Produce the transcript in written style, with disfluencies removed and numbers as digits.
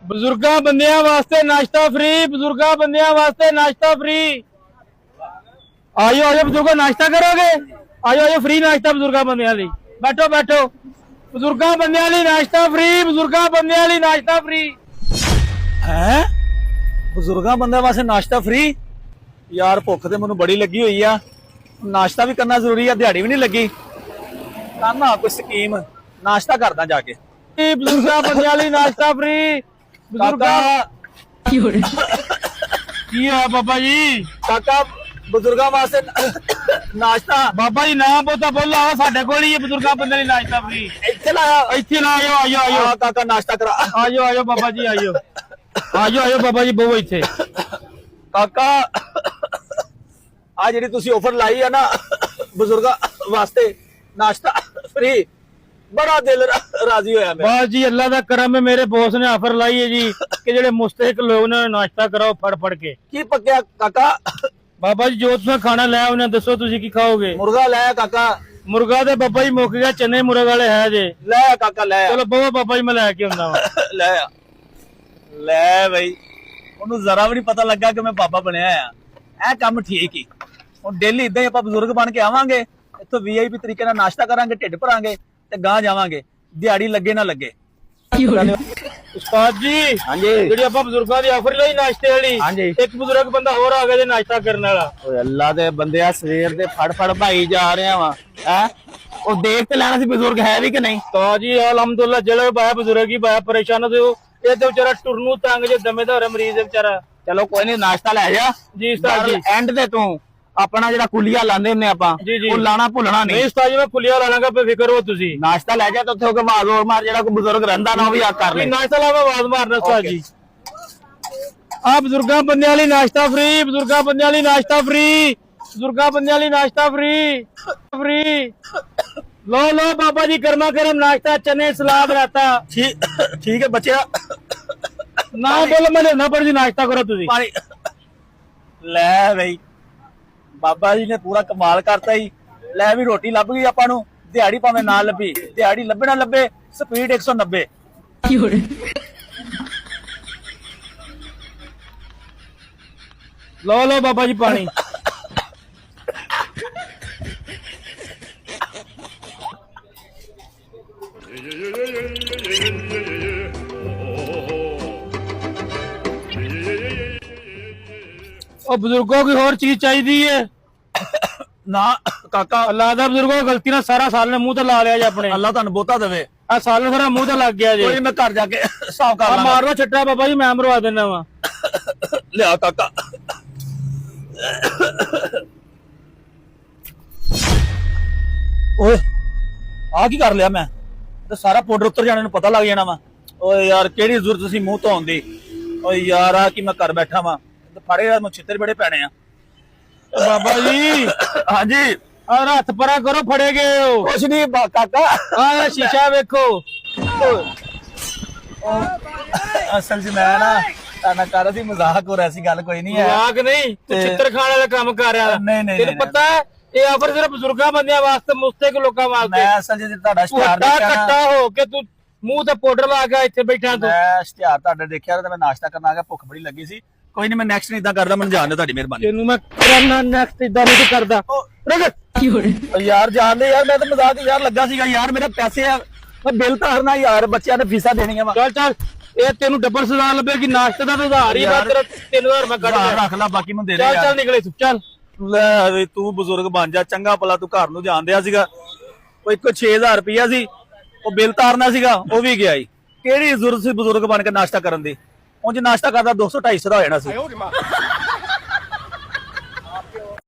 ਬਜ਼ੁਰਗਾਂ ਬੰਦਿਆਂ ਵਾਸਤੇ ਨਾਸ਼ਤਾ ਫ੍ਰੀ, ਬਜ਼ੁਰਗਾਂ ਬੰਦਿਆਂ ਵਾਸਤੇ ਨਾਸ਼ਤਾ ਫ੍ਰੀ। ਆਇਓ ਆਇਓ ਬਜ਼ੁਰਗੋ, ਨਾਸ਼ਤਾ ਕਰੋਗੇ? ਆਇਓ ਆਇਓ, ਫ੍ਰੀ ਨਾਸ਼ਤਾ ਬਜ਼ੁਰਗਾਂ ਬੰਦਿਆਂ ਲਈ। ਬੈਠੋ ਬੈਠੋ, ਬਜ਼ੁਰਗਾਂ ਬੰਦਿਆਂ ਲਈ ਨਾਸ਼ਤਾ ਫ੍ਰੀ, ਬਜ਼ੁਰਗਾਂ ਬੰਦਿਆਂ ਲਈ ਨਾਸ਼ਤਾ ਫ੍ਰੀ। ਹੈ ਬਜ਼ੁਰਗਾਂ ਬੰਦਿਆਂ ਵਾਸਤੇ ਨਾਸ਼ਤਾ ਫ੍ਰੀ? ਯਾਰ ਭੁੱਖ ਤੇ ਮੈਨੂੰ ਬੜੀ ਲੱਗੀ ਹੋਈ ਆ, ਨਾਸ਼ਤਾ ਵੀ ਕਰਨਾ ਜ਼ਰੂਰੀ ਆ, ਦਿਹਾੜੀ ਵੀ ਨਹੀਂ ਲੱਗੀ। ਕਰਨਾ ਕੋਈ ਸਕੀਮ, ਨਾਸ਼ਤਾ ਕਰਦਾ ਜਾ ਕੇ। ਬਜ਼ੁਰਗਾਂ ਬੰਦਿਆਂ ਲਈ ਨਾਸ਼ਤਾ ਫ੍ਰੀ। ਬਜ਼ੁਰਗਾਂ ਕੀ ਹੋਇਆ ਬਾਬਾ ਜੀ? ਕਾਕਾ ਬਜ਼ੁਰਗਾਂ ਵਾਸਤੇ ਨਾਸ਼ਤਾ। ਬਾਬਾ ਜੀ ਨਾਮ ਬੋਤਾ ਬੋਲੋ, ਸਾਡੇ ਕੋਲ ਹੀ ਬਜ਼ੁਰਗਾਂ ਬੰਦਿਆਂ ਲਈ ਨਾਸ਼ਤਾ ਫ੍ਰੀ। ਇੱਥੇ ਲਾਇਆ, ਇੱਥੇ ਲਾ ਆਇਓ ਆਇਓ ਆਇਓ। ਆ ਕਾਕਾ ਨਾਸ਼ਤਾ ਕਰਾ। ਆਇਓ ਆਇਓ ਬਾਬਾ ਜੀ, ਆਇਓ ਆਇਓ ਆਇਓ ਬਾਬਾ ਜੀ, ਬਹੁ ਇੱਥੇ। ਕਾਕਾ ਆ ਜਿਹੜੀ ਤੁਸੀਂ ਆਫਰ ਲਾਈ ਆ ਨਾ ਬਜ਼ੁਰਗਾਂ ਵਾਸਤੇ ਨਾਸ਼ਤਾ ਫ੍ਰੀ, ਬੜਾ ਦਿਲ ਰਾਜ਼ੀ ਹੋਇਆ ਮੇਰਾ। ਬਸ ਜੀ ਅੱਲਾ ਦਾ ਕਰਮ ਹੈ, ਮੇਰੇ ਬੌਸ ਨੇ ਆਫਰ ਲਾਈ ਹੈ ਜੀ ਕਿ ਜਿਹੜੇ ਮੁਸਤਹਿਕ ਲੋਕ ਨੇ ਨਾਸ਼ਤਾ ਕਰਾਓ ਫੜ ਫੜ ਕੇ। ਕੀ ਪੱਕਿਆ ਕਾਕਾ? ਬਾਬਾ ਜੀ ਜੋ ਤੁਸੀਂ ਖਾਣਾ ਲੈ ਉਹਨੇ ਦੱਸੋ ਤੁਸੀਂ ਕੀ ਖਾਓਗੇ? ਮੁਰਗਾ ਲੈ ਕਾਕਾ। ਮੁਰਗਾ ਤੇ ਬਾਬਾ ਜੀ ਮੁੱਕ ਗਿਆ, ਚੰਨੇ ਮੁਰਗ ਵਾਲੇ ਹੈ ਜੇ। ਲੈ ਕਾਕਾ ਲੈ। ਚਲੋ ਬਹੁਤ ਬਾਬਾ ਜੀ ਮੈਂ ਲੈ ਕੇ ਆਉਂਦਾ ਵਾ। ਲੈ ਆ ਲੈ ਬਈ, ਉਹਨੂੰ ਜ਼ਰਾ ਵੀ ਨਹੀਂ ਪਤਾ ਲੱਗਾ ਕਿ ਮੈਂ ਬਾਬਾ ਬਣਿਆ ਆ। ਇਹ ਕੰਮ ਠੀਕ ਹੀ। ਹੁਣ ਡੇਲੀ ਇਦਾਂ ਹੀ ਆਪਾਂ ਬਜ਼ੁਰਗ ਬਣ ਕੇ ਆਵਾਂਗੇ, ਇੱਥੋਂ VIP ਤਰੀਕੇ ਨਾਲ ਨਾਸ਼ਤਾ ਕਰਾਂਗੇ, ਢਿੱਡ ਭਰਾਂਗੇ ਤੇ ਗਾਂ ਜਾਵਾਂਗੇ, ਦਿਹਾੜੀ ਲੱਗੇ ਨਾ ਲੱਗੇ। ਉਸਤਾਦ ਜੀ ਹਾਂਜੀ, ਜਿਹੜੀ ਆਪਾਂ ਬਜ਼ੁਰਗਾਂ ਦੀ ਆਫਰ ਲਈ ਨਾਸ਼ਤੇ ਵਾਲੀ, ਹਾਂਜੀ। ਇੱਕ ਬਜ਼ੁਰਗ ਬੰਦਾ ਹੋਰ ਆ ਗਿਆ ਜੇ ਨਾਸ਼ਤਾ ਕਰਨ ਵਾਲਾ। ਓਏ ਅੱਲਾ ਦੇ ਬੰਦਿਆ, ਸਵੇਰ ਦੇ ਫੜ ਫੜ ਭਾਈ ਜਾ ਰਿਹਾ ਵਾ। ਹੈ ਉਹ ਦੇਖ ਤੇ ਲੈਣਾ ਸੀ ਬਜ਼ੁਰਗ ਹੈ ਵੀ ਕਿ ਨਹੀਂ। ਤਾਂ ਜੀ ਅਲਹਮਦੁਲਿਲਾ, ਜਿਹੜੇ ਬਾਇਆ ਬਜ਼ੁਰਗ ਹੀ ਬਾਇਆ ਪਰੇਸ਼ਾਨ ਹੋ, ਇਹ ਤੇ ਵਿਚਾਰਾ ਟੁਰਨ ਨੂੰ ਤੰਗ ਜੇ ਦਮੇਦਾਰ ਮਰੀਜ਼ ਹੈ ਵਿਚਾਰਾ। ਚਲੋ ਕੋਈ ਨਹੀਂ, ਨਾਸ਼ਤਾ ਲੈ ਜਾ ਜੀ ਉਸਤਾਦ ਜੀ। ਐਂਡ ਤੇ ਤੂੰ ਆਪਣਾ ਜਿਹੜਾ ਕੁਲੀਆ ਲਾਉਂਦੇ ਹੁੰਦੇ ਆਪਾਂ, ਜੀ, ਜੀ। ਉਹ ਲਾਣਾ ਭੁੱਲਣਾ ਨਹੀਂ ਨਹੀਂ। ਉਸਤਾਦ ਜੀ, ਮੈਂ ਕੁਲੀਆ ਲਾਣਾਗਾ, ਬੇਫਿਕਰ ਹੋ ਤੁਸੀਂ। ਨਾਸ਼ਤਾ ਲੈ ਜਾ ਤੇ ਉੱਥੇ ਹੋ ਕੇ ਆਵਾਜ਼ ਹੋਰ ਮਾਰ, ਜਿਹੜਾ ਕੋਈ ਬਜ਼ੁਰਗ ਰਹਿੰਦਾ ਨਾ ਉਹ ਵੀ ਆ ਕਰ ਲੈ। ਨਾਸ਼ਤਾ ਲਾਵਾ, ਆਵਾਜ਼ ਮਾਰਨਾ ਉਸਤਾਦ ਜੀ। ਆ ਬਜ਼ੁਰਗਾਂ ਬੰਦਿਆਂ ਲਈ ਨਾਸ਼ਤਾ ਫ੍ਰੀ, ਬਜ਼ੁਰਗਾਂ ਬੰਦਿਆਂ ਲਈ ਨਾਸ਼ਤਾ ਫ੍ਰੀ, ਬਜ਼ੁਰਗਾਂ ਬੰਦਿਆਂ ਲਈ ਨਾਸ਼ਤਾ ਫ੍ਰੀ ਫ੍ਰੀ। ਲੋ ਲੋ ਬਾਬਾ ਜੀ, ਗਰਮਾ ਗਰਮ ਨਾਸ਼ਤਾ, ਚਨੇ ਸਲਾਦ ਰਾਤਾ। ਠੀਕ ਹੈ ਬੱਚਿਆ, ਨਾ ਬੋਲੋ, ਮੈਂ ਲੈਣਾ ਪਰ ਜੀ ਨਾਸ਼ਤਾ ਕਰੋ ਤੁਸੀਂ। ਪਾਣੀ ਲੈ ਬਈ, ਬਾਬਾ ਜੀ ਨੇ ਪੂਰਾ ਕਮਾਲ ਕਰਤਾ ਹੀ। ਲੈ ਵੀ ਰੋਟੀ ਲੱਭ ਗਈ ਆਪਾਂ ਨੂੰ, ਦਿਹਾੜੀ ਭਾਵੇਂ ਨਾ ਲੱਭੀ, ਦਿਹਾੜੀ ਲੱਭੇ ਨਾ ਲੱਭੇ, ਸਪੀਡ 190। ਲੋ ਲੋ ਬਾਬਾ ਜੀ ਪਾਣੀ। ਉਹ ਬਜ਼ੁਰਗੋਂ ਕੋਈ ਹੋਰ ਚੀਜ਼ ਚਾਹੀਦੀ ਹੈ? ਨਾ ਕਾਕਾ, ਅੱਲਾ ਦਾ ਬਜ਼ੁਰਗੋਂ ਗਲਤੀ ਨਾਲ ਸਾਰਾ ਸਾਲ ਨੇ ਮੂੰਹ ਤੇ ਲਾ ਲਿਆ ਜੀ ਆਪਣੇ। ਅੱਲਾ ਤੁਹਾਨੂੰ ਬਹੁਤਾ ਦੇਵੇ। ਆ ਸਾਲ ਸਾਰਾ ਮੂੰਹ ਤੇ ਲੱਗ ਗਿਆ ਜੀ। ਕੋਈ ਮੈਂ ਘਰ ਜਾ ਕੇ ਸਾਫ਼ ਕਰ ਆ ਲਾਂਗਾ। ਮਾਰੋ ਛੱਟਾ ਬਾਬਾ ਜੀ, ਮੈਂ ਮਰਵਾ ਦਿੰਦਾ ਵਾ। ਲਿਆ ਕਾਕਾ। ਓਏ ਆ ਕੀ ਕਰ ਲਿਆ ਮੈਂ? ਤੇ ਸਾਰਾ ਪਾਊਡਰ ਉੱਤਰ ਜਾਣੇ ਨੂੰ ਪਤਾ ਲੱਗ ਜਾਣਾ ਵਾ। ਓਏ ਯਾਰ, ਕਿਹੜੀ ਜ਼ਰੂਰਤ ਸੀ ਮੂੰਹ ਧੋਣ ਦੀ? ਓਏ ਯਾਰ, ਆ ਕੀ ਮੈਂ ਕਰ ਬੈਠਾ ਵਾ? ਫੜੇ ਯਾਰ, ਮੈਂ ਛਿੱਤਰ ਬੜੇ ਪੈਣੇ ਆ। ਬਾਬਾ ਜੀ ਹਾਂਜੀ, ਆ ਹੱਥ ਪਰਾਂ ਕਰੋ, ਫੜੇ ਗਏ ਹੋ। ਕੁਛ ਨਹੀਂ ਕਾਕਾ। ਆ ਸ਼ੀਸ਼ਾ ਵੇਖੋ। ਅਸਲ 'ਚ ਮੈਂ ਨਾ ਤਾਨਾ ਕਰ ਰਹੀ ਸੀ, ਮਜ਼ਾਕ ਹੋ ਰਿਹਾ ਸੀ, ਗੱਲ ਕੋਈ ਨਹੀਂ ਹੈ। ਮਜ਼ਾਕ ਨਹੀਂ, ਤੂੰ ਚਿੱਤਰ ਖਾਣ ਵਾਲਾ ਕੰਮ ਕਰ ਰਿਹਾ। ਨਹੀਂ ਤੈਨੂੰ ਪਤਾ ਹੈ ਇਹ ਆਫਰ ਸਿਰਫ ਬਜ਼ੁਰਗਾਂ ਬੰਦਿਆਂ ਵਾਸਤੇ, ਮੁਸਤਹਿਕ ਲੋਕਾਂ ਵਾਸਤੇ। ਮੈਂ ਅਸਲ 'ਚ ਤੁਹਾਡਾ ਇਸ਼ਤਿਹਾਰ ਵੱਡਾ ਦੇਖਿਆ ਕੱਟਾ ਨਾ, ਹੋ ਕੇ ਤੂੰ ਮੂੰਹ ਤੇ ਪਾਊਡਰ ਲਾ ਕੇ ਇੱਥੇ ਬੈਠਾ ਤੂੰ। ਮੈਂ ਇਸ਼ਤਿਹਾਰ ਤੁਹਾਡਾ ਦੇਖਿਆ ਤੇ ਮੈਂ ਨਾਸ਼ਤਾ ਕਰਨ ਆ ਗਿਆ, ਭੁੱਖ ਬੜੀ ਲੱਗੀ ਸੀ। ਕੋਈ ਨਹੀਂ, ਮੈਂ ਨੈਕਸਟ ਨਹੀਂ ਇਦਾਂ ਕਰਦਾ, ਮੈਨੂੰ ਜਾਣ ਦਿਓ, ਤੁਹਾਡੀ ਮਿਹਰਬਾਨੀ। ਤੈਨੂੰ ਮੈਂ ਕਰਨਾ ਨੈਕਸਟ ਇਦਾਂ ਨਹੀਂ ਕਰਦਾ। ਯਾਰ ਜਾਣ ਦੇ ਯਾਰ, ਮੈਂ ਤਾਂ ਮਜ਼ਾਕ ਯਾਰ ਲੱਗਾ ਸੀਗਾ ਯਾਰ, ਮੇਰੇ ਪੈਸੇ ਆ, ਮੈਂ ਬਿੱਲ ਤਾਰਨਾ ਯਾਰ, ਬੱਚਿਆਂ ਨੇ ਫੀਸਾਂ ਦੇਣੀਆਂ ਵਾ। ਚੱਲ ਚੱਲ, ਇਹ ਤੈਨੂੰ ਡਬਲ ਸਜ਼ਾ ਲੱਭੇਗੀ, ਨਾਸ਼ਤੇ ਦਾ ਤਾਂ ਉਧਾਰ ਹੀ ਬਾਤ 3000 ਮੈਂ ਕੱਢ ਘਰ ਰੱਖ ਲੈ, ਬਾਕੀ ਮੈਨੂੰ ਦੇ ਦੇ ਚੱਲ ਯਾਰ। ਚੱਲ ਨਿਕਲੇ ਤੂੰ, ਚੱਲ। ਲੈ ਵੀ ਤੂੰ ਬਜ਼ੁਰਗ ਬਣ ਜਾ, ਚੰਗਾ ਭਲਾ ਤੂੰ ਘਰ ਨੂੰ ਜਾਣ ਦਿਆ ਸੀਗਾ। ਉਹ ਇੱਕ 6000 ਰੁਪਇਆ ਸੀ, ਉਹ ਬਿੱਲ ਤਾਰਨਾ ਸੀਗਾ, ਉਹ ਵੀ ਗਿਆ ਹੀ। ਕਿਹੜੀ ਜ਼ਰੂਰਤ ਸੀ ਬਜ਼ੁਰਗ ਬਣ ਕੇ ਨਾਸ਼ਤਾ ਕਰਨ ਦੀ? ਉਂਝ ਨਾਸ਼ਤਾ ਕਰਦਾ 200 250 ਦਾ ਹੋ ਜਾਣਾ ਸੀ।